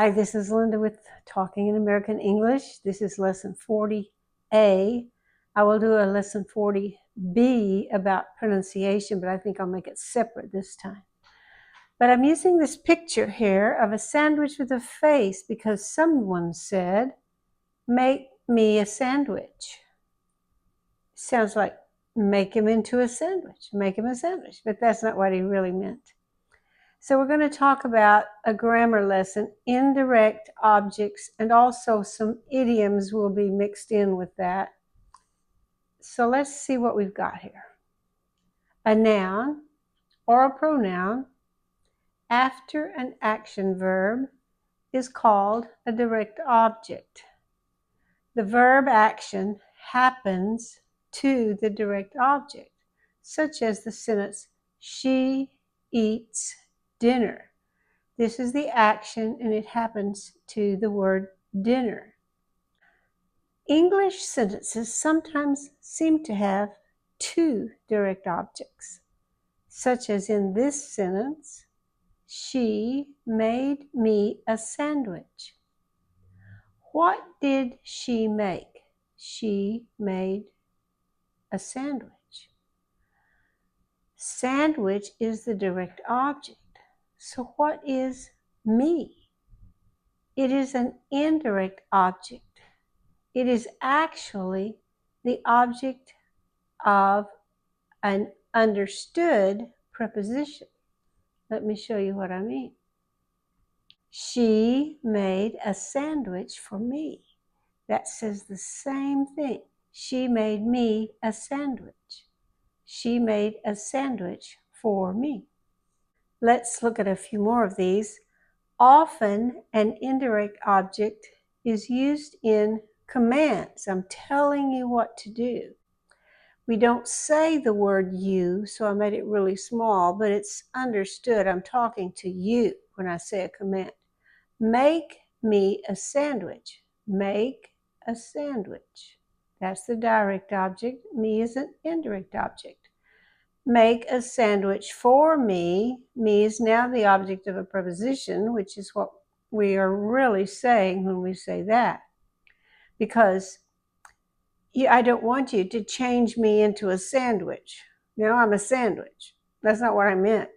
Hi, this is Linda with Talking in American English. This is lesson 40A. I will do a lesson 40B about pronunciation, but I think I'll make it separate this time. But I'm using this picture here of a sandwich with a face because someone said, make me a sandwich. Sounds like make him into a sandwich, make him a sandwich, but that's not what he really meant. So we're going to talk about a grammar lesson, indirect objects, and also some idioms will be mixed in with that. So let's see what we've got here. A noun or a pronoun after an action verb is called a direct object. The verb action happens to the direct object, such as the sentence, she eats dinner. This is the action and it happens to the word dinner. English sentences sometimes seem to have two direct objects, such as in this sentence, she made me a sandwich. What did she make? She made a sandwich. Sandwich is the direct object. So what is me? It is an indirect object. It is actually the object of an understood preposition. Let me show you what I mean. She made a sandwich for me. That says the same thing. She made me a sandwich. She made a sandwich for me. Let's look at a few more of these. Often an indirect object is used in commands. I'm telling you what to do. We don't say the word you, so I made it really small, but it's understood. I'm talking to you when I say a command. Make me a sandwich. Make a sandwich. That's the direct object. Me is an indirect object. Make a sandwich for me. Me is now the object of a preposition, which is what we are really saying when we say that. Because I don't want you to change me into a sandwich. I'm a sandwich. That's not what I meant.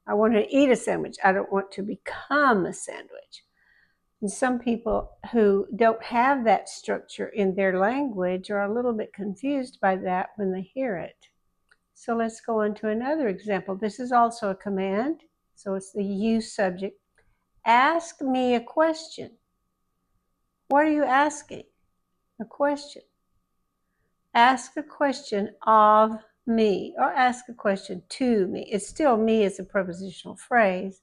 I want to eat a sandwich. I don't want to become a sandwich. And some people who don't have that structure in their language are a little bit confused by that when they hear it. So let's go on to another example. This is also a command. So it's the you subject. Ask me a question. What are you asking? A question. Ask a question of me or ask a question to me. It's still me as a prepositional phrase,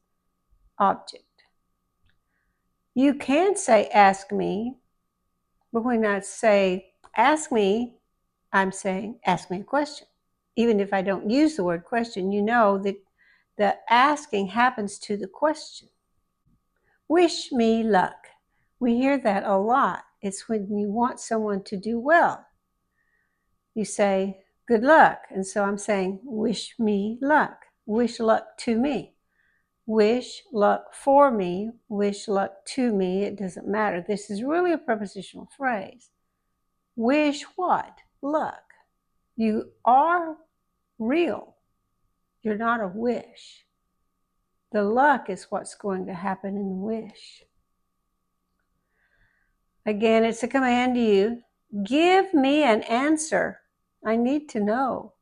object. You can say ask me, but when I say ask me, I'm saying ask me a question. Even if I don't use the word question, you know that the asking happens to the question. Wish me luck. We hear that a lot. It's when you want someone to do well. You say, good luck. And so I'm saying, wish me luck. Wish luck to me. Wish luck for me. Wish luck to me. It doesn't matter. This is really a prepositional phrase. Wish what? Luck. You are real. You're not a wish. The luck is what's going to happen in the wish. Again, it's a command to you. Give me an answer. I need to know.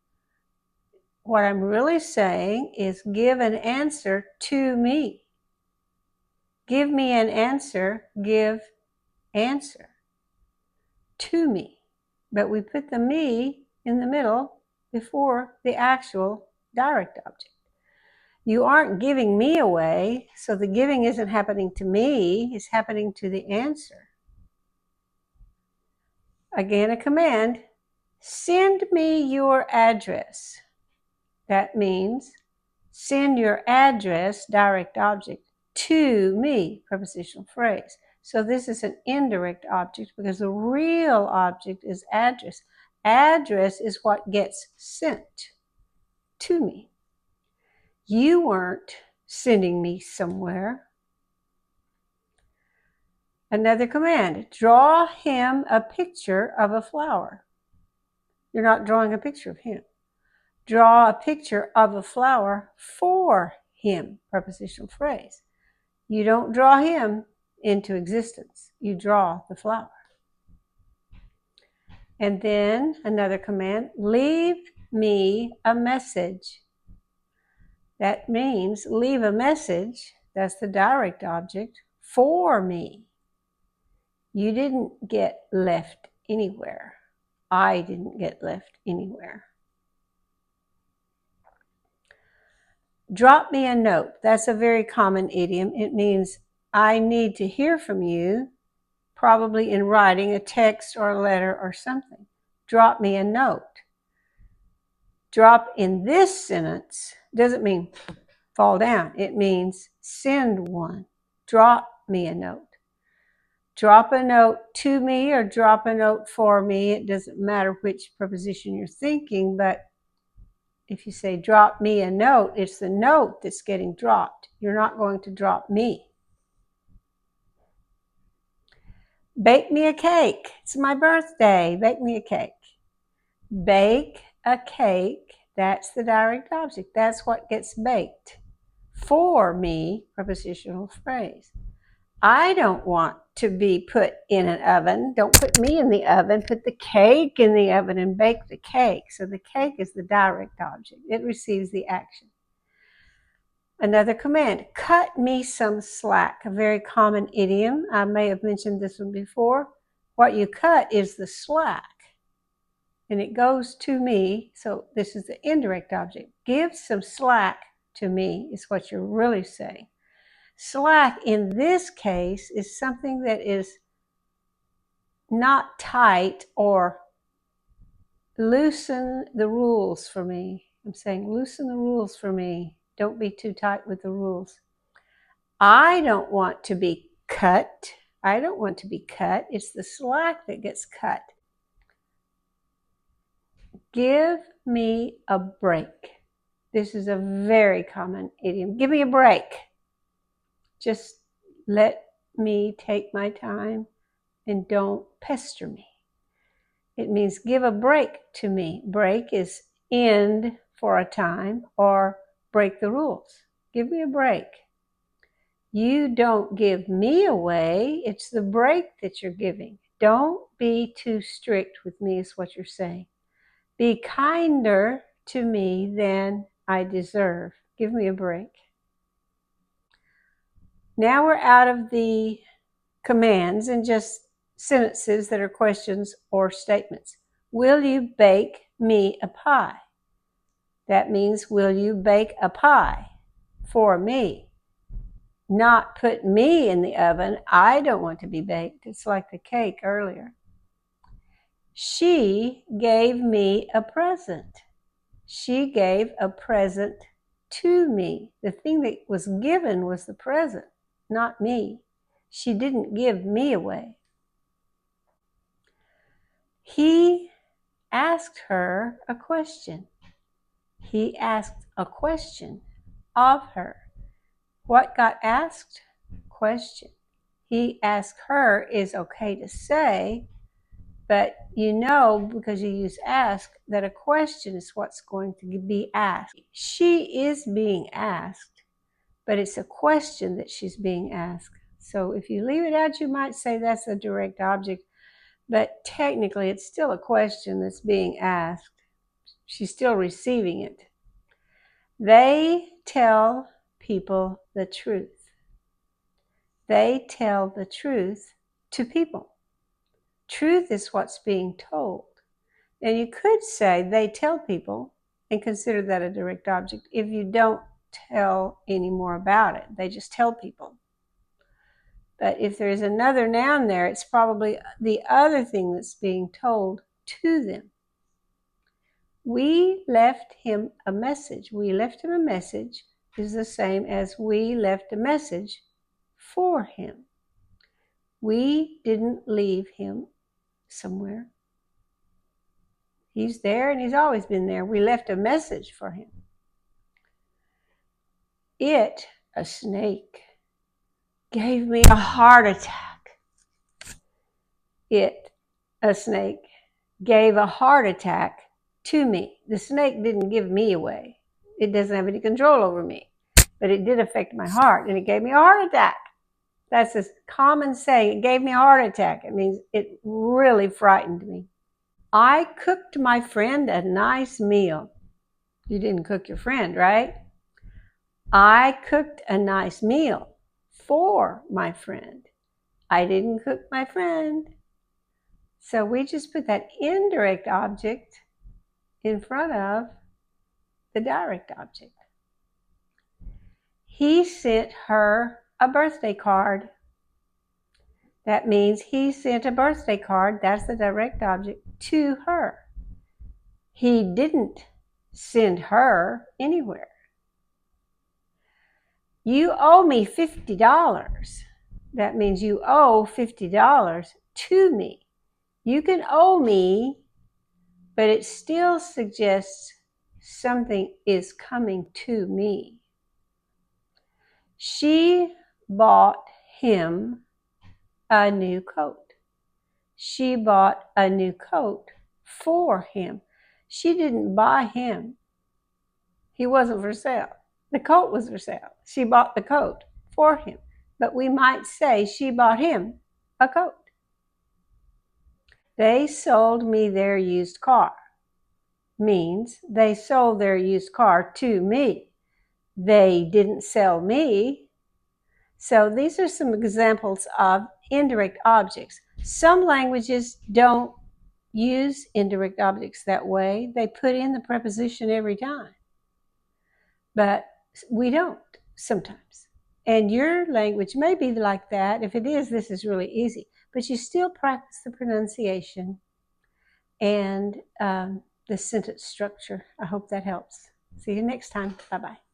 What I'm really saying is give an answer to me. Give me an answer, give answer to me. But we put the me in the middle before the actual direct object. You aren't giving me away, so the giving isn't happening to me, it's happening to the answer. Again, a command, send me your address. That means send your address, direct object, to me, prepositional phrase. So this is an indirect object because the real object is address. Address is what gets sent to me. You weren't sending me somewhere. Another command, draw him a picture of a flower. You're not drawing a picture of him. Draw a picture of a flower for him, prepositional phrase. You don't draw him into existence. You draw the flower. And then another command, leave me a message. That means leave a message, that's the direct object, for me. You didn't get left anywhere. I didn't get left anywhere. Drop me a note. That's a very common idiom. It means I need to hear from you, probably in writing, a text or a letter or something. Drop me a note. Drop in this sentence doesn't mean fall down. It means send one. Drop me a note. Drop a note to me or drop a note for me. It doesn't matter which preposition you're thinking, but if you say drop me a note, it's the note that's getting dropped. You're not going to drop me. Bake me a cake. It's my birthday. Bake me a cake. Bake a cake. That's the direct object. That's what gets baked. For me, prepositional phrase. I don't want to be put in an oven. Don't put me in the oven. Put the cake in the oven and bake the cake. So the cake is the direct object. It receives the action. Another command, cut me some slack, a very common idiom. I may have mentioned this one before. What you cut is the slack, and it goes to me, so this is the indirect object. Give some slack to me is what you're really saying. Slack in this case is something that is not tight or loosen the rules for me. I'm saying loosen the rules for me. Don't be too tight with the rules. I don't want to be cut. I don't want to be cut. It's the slack that gets cut. Give me a break. This is a very common idiom. Give me a break. Just let me take my time and don't pester me. It means give a break to me. Break is end for a time or break the rules. Give me a break. You don't give me away. It's the break that you're giving. Don't be too strict with me is what you're saying. Be kinder to me than I deserve. Give me a break. Now we're out of the commands and just sentences that are questions or statements. Will you bake me a pie? That means, will you bake a pie for me? Not put me in the oven. I don't want to be baked. It's like the cake earlier. She gave me a present. She gave a present to me. The thing that was given was the present, not me. She didn't give me away. He asked her a question. He asked a question of her. What got asked? Question. He asked her is okay to say, but you know, because you use ask, that a question is what's going to be asked. She is being asked, but it's a question that she's being asked. So if you leave it out, you might say that's a direct object, but technically it's still a question that's being asked. She's still receiving it. They tell people the truth. They tell the truth to people. Truth is what's being told. And you could say they tell people and consider that a direct object if you don't tell any more about it. They just tell people. But if there's another noun there, it's probably the other thing that's being told to them. We left him a message. We left him a message is the same as we left a message for him. We didn't leave him somewhere. He's there and he's always been there. We left a message for him. It, a snake, gave me a heart attack. a snake, gave a heart attack to me. The snake didn't give me away. It doesn't have any control over me, but it did affect my heart, and it gave me a heart attack. That's a common saying. It gave me a heart attack. It means it really frightened me. I cooked my friend a nice meal. You didn't cook your friend, right? I cooked a nice meal for my friend. I didn't cook my friend. So we just put that indirect object in front of the direct object. He sent her a birthday card. That means he sent a birthday card, that's the direct object, to her. He didn't send her anywhere. You owe me $50. That means you owe $50 to me. You can owe me, but it still suggests something is coming to me. She bought him a new coat. She bought a new coat for him. She didn't buy him. He wasn't for sale. The coat was for sale. She bought the coat for him. But we might say she bought him a coat. They sold me their used car. Means they sold their used car to me. They didn't sell me. So these are some examples of indirect objects. Some languages don't use indirect objects that way. They put in the preposition every time. But we don't sometimes. And your language may be like that. If it is, this is really easy. But you still practice the pronunciation and the sentence structure. I hope that helps. See you next time. Bye-bye.